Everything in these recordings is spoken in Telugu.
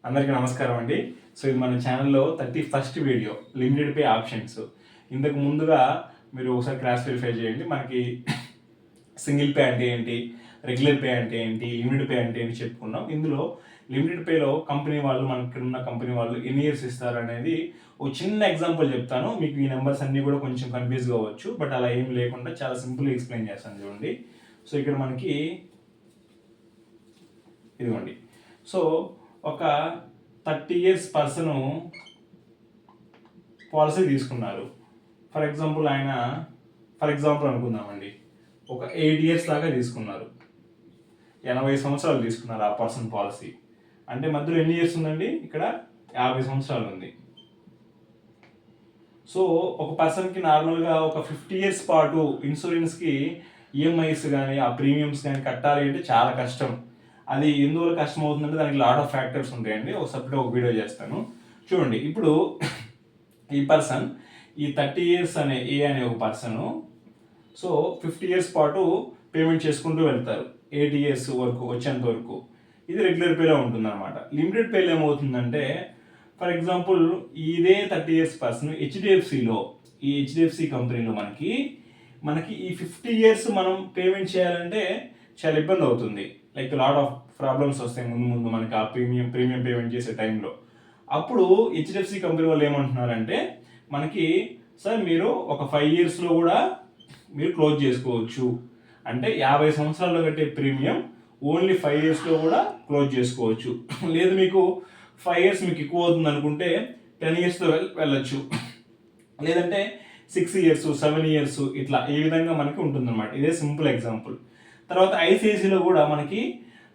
అందరికీ నమస్కారం అండి. సో ఇది మన ఛానల్లో 31st video limited pay options. ఇంతకు ముందుగా మీరు ఒకసారి క్రాస్ వెరిఫై చేయండి. మనకి సింగిల్ పే అంటే ఏంటి, రెగ్యులర్ పే అంటే ఏంటి, లిమిటెడ్ పే అంటే ఏంటి చెప్పుకున్నాం. ఇందులో లిమిటెడ్ పేలో కంపెనీ వాళ్ళు, మనకి ఉన్న కంపెనీ వాళ్ళు ఎన్ని ఇయర్స్ ఇస్తారు అనేది ఒక చిన్న ఎగ్జాంపుల్ చెప్తాను. మీకు ఈ నెంబర్స్ అన్నీ కూడా కొంచెం కన్ఫ్యూజ్ కావచ్చు, బట్ అలా ఏం లేకుండా చాలా సింపుల్గా ఎక్స్ప్లెయిన్ చేస్తాను చూడండి. సో ఇక్కడ మనకి ఇదిగోండి. సో ఒక 30 ఇయర్స్ పర్సను పాలసీ తీసుకున్నారు. ఫర్ ఎగ్జాంపుల్ అనుకుందామండి, ఒక 8 ఇయర్స్ దాకా తీసుకున్నారు. 80 సంవత్సరాలు తీసుకున్నారు ఆ పర్సన్ పాలసీ. అంటే మధ్యలో ఎన్ని ఇయర్స్ ఉందండి, ఇక్కడ 50 సంవత్సరాలు ఉంది. సో ఒక పర్సన్కి నార్మల్గా ఒక 50 ఇయర్స్ పాటు ఇన్సూరెన్స్కి ఈఎంఐస్ కానీ ఆ ప్రీమియమ్స్ కానీ కట్టాలి అంటే చాలా కష్టం. అది ఎందువల్ల కష్టం అవుతుందంటే దానికి లాట్ ఆఫ్ ఫ్యాక్టర్స్ ఉంటాయండి. ఒక సపరేట్ ఒక వీడియో చేస్తాను చూడండి. ఇప్పుడు ఈ పర్సన్ ఈ 30 ఇయర్స్ అనే ఒక పర్సను సో 50 ఇయర్స్ పాటు పేమెంట్ చేసుకుంటూ వెళ్తారు 80 ఇయర్స్ వరకు వచ్చేంత వరకు. ఇది రెగ్యులర్ పేలో ఉంటుంది అనమాట. లిమిటెడ్ పేలో ఏమవుతుందంటే, ఫర్ ఎగ్జాంపుల్ ఇదే 30 ఇయర్స్ పర్సన్ హెచ్డిఎఫ్సి కంపెనీలో మనకి ఈ 50 ఇయర్స్ మనం పేమెంట్ చేయాలంటే చాలా ఇబ్బంది అవుతుంది. లైక్ లాట్ ఆఫ్ ప్రాబ్లమ్స్ వస్తాయి ముందు మనకి ఆ ప్రీమియం పేమెంట్ చేసే టైంలో. అప్పుడు హెచ్డిఎఫ్సి కంపెనీ వాళ్ళు ఏమంటున్నారంటే, మనకి సార్ మీరు ఒక 5 ఇయర్స్లో కూడా మీరు క్లోజ్ చేసుకోవచ్చు. అంటే 50 సంవత్సరాల్లో కట్టే ప్రీమియం ఓన్లీ 5 ఇయర్స్లో కూడా క్లోజ్ చేసుకోవచ్చు. లేదు మీకు 5 ఇయర్స్ మీకు ఎక్కువ అవుతుంది అనుకుంటే 10 ఇయర్స్తో వెళ్ళొచ్చు. లేదంటే 6 ఇయర్స్ 7 ఇయర్స్ ఇట్లా ఈ విధంగా మనకి ఉంటుందన్నమాట. ఇదే సింపుల్ ఎగ్జాంపుల్. తర్వాత ఐసిఐసిలో కూడా మనకి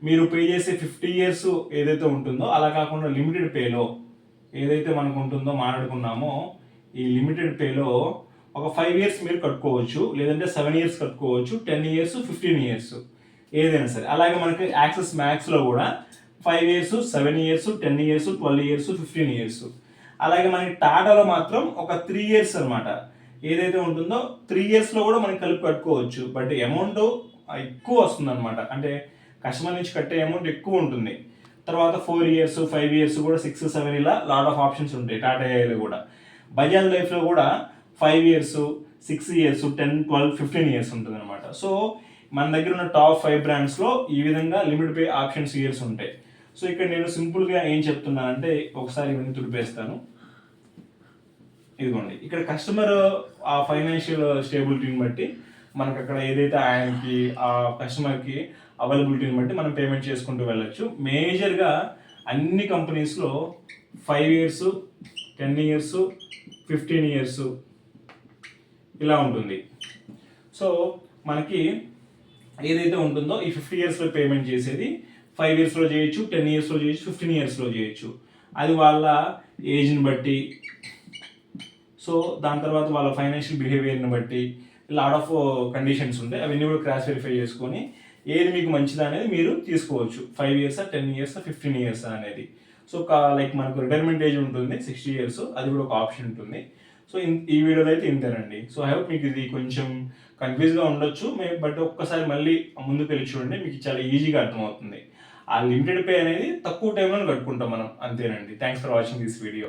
మీరు పే చేసే 50 ఇయర్స్ ఏదైతే ఉంటుందో అలా కాకుండా లిమిటెడ్ పేలో ఏదైతే మనకు ఉంటుందో మాట్లాడుకున్నామో, ఈ లిమిటెడ్ పేలో ఒక 5 ఇయర్స్ మీరు కట్టుకోవచ్చు, లేదంటే 7 ఇయర్స్ కట్టుకోవచ్చు, 10 ఇయర్స్ 15 ఇయర్స్ ఏదైనా సరే. అలాగే మనకి యాక్సెస్ మ్యాక్స్లో కూడా 5 years 7 years 10 years 12 years 15 years. అలాగే మనకి టాటాలో మాత్రం ఒక 3 ఇయర్స్ అనమాట ఏదైతే ఉంటుందో 3 ఇయర్స్లో కూడా మనకి కలిపి కట్టుకోవచ్చు. బట్ అమౌంట్ ఎక్కువ వస్తుంది అనమాట. అంటే కస్టమర్ నుంచి కట్టే అమౌంట్ ఎక్కువ ఉంటుంది. తర్వాత 4 ఇయర్స్ 5 ఇయర్స్ కూడా 6 7 ఇలా లాట్ ఆఫ్ ఆప్షన్స్ ఉంటాయి టాటా ఏఐలో కూడా. బజాజ్ లైఫ్లో కూడా 5 ఇయర్స్ 6 ఇయర్స్ 10 12 15 ఇయర్స్ ఉంటుంది అనమాట. సో మన దగ్గర ఉన్న టాప్ 5 బ్రాండ్స్లో ఈ విధంగా లిమిట్ పే ఆప్షన్స్ ఇయర్స్ ఉంటాయి. సో ఇక్కడ నేను సింపుల్గా ఏం చెప్తున్నానంటే, ఒకసారి ఇవన్నీ తుడిపేస్తాను. ఇదిగోండి, ఇక్కడ కస్టమర్ ఆ ఫైనాన్షియల్ స్టేబిలిటీని బట్టి మనకు అక్కడ ఏదైతే ఆయనకి ఆ కస్టమర్కి అవైలబిలిటీని బట్టి మనం పేమెంట్ చేసుకుంటూ వెళ్ళొచ్చు. మేజర్గా అన్ని కంపెనీస్లో 5 ఇయర్స్ 10 ఇయర్స్ 15 ఇయర్స్ ఇలా ఉంటుంది. సో మనకి ఏదైతే ఉంటుందో ఈ 50 ఇయర్స్లో పేమెంట్ చేసేది 5 ఇయర్స్లో చేయొచ్చు, 10 ఇయర్స్లో చేయొచ్చు, 15 ఇయర్స్లో చేయొచ్చు. అది వాళ్ళ ఏజ్ని బట్టి, సో దాని తర్వాత వాళ్ళ ఫైనాన్షియల్ బిహేవియర్ని బట్టి లాట్ ఆఫ్ కండిషన్స్ ఉంటాయి. అవన్నీ కూడా క్రాస్ వెరిఫై చేసుకొని ఏది మీకు మంచిదా అనేది మీరు తీసుకోవచ్చు. 5 ఇయర్స్ 10 ఇయర్స్ 15 ఇయర్స్ అనేది. సో లైక్ మనకు రిటైర్మెంట్ ఏజ్ ఉంటుంది 60 ఇయర్స్, అది కూడా ఒక ఆప్షన్ ఉంటుంది. సో ఈ వీడియోలో అయితే ఇంతేనండి. సో ఐ హోప్ మీకు ఇది కొంచెం కన్ఫ్యూజ్గా ఉండొచ్చు, బట్ ఒక్కసారి మళ్ళీ ముందుకు వెళ్ళి చూడండి, మీకు చాలా ఈజీగా అర్థమవుతుంది. ఆ లిమిటెడ్ పే అనేది తక్కువ టైంలో కట్టుకుంటాం మనం, అంతేనండి. Thanks for watching this video.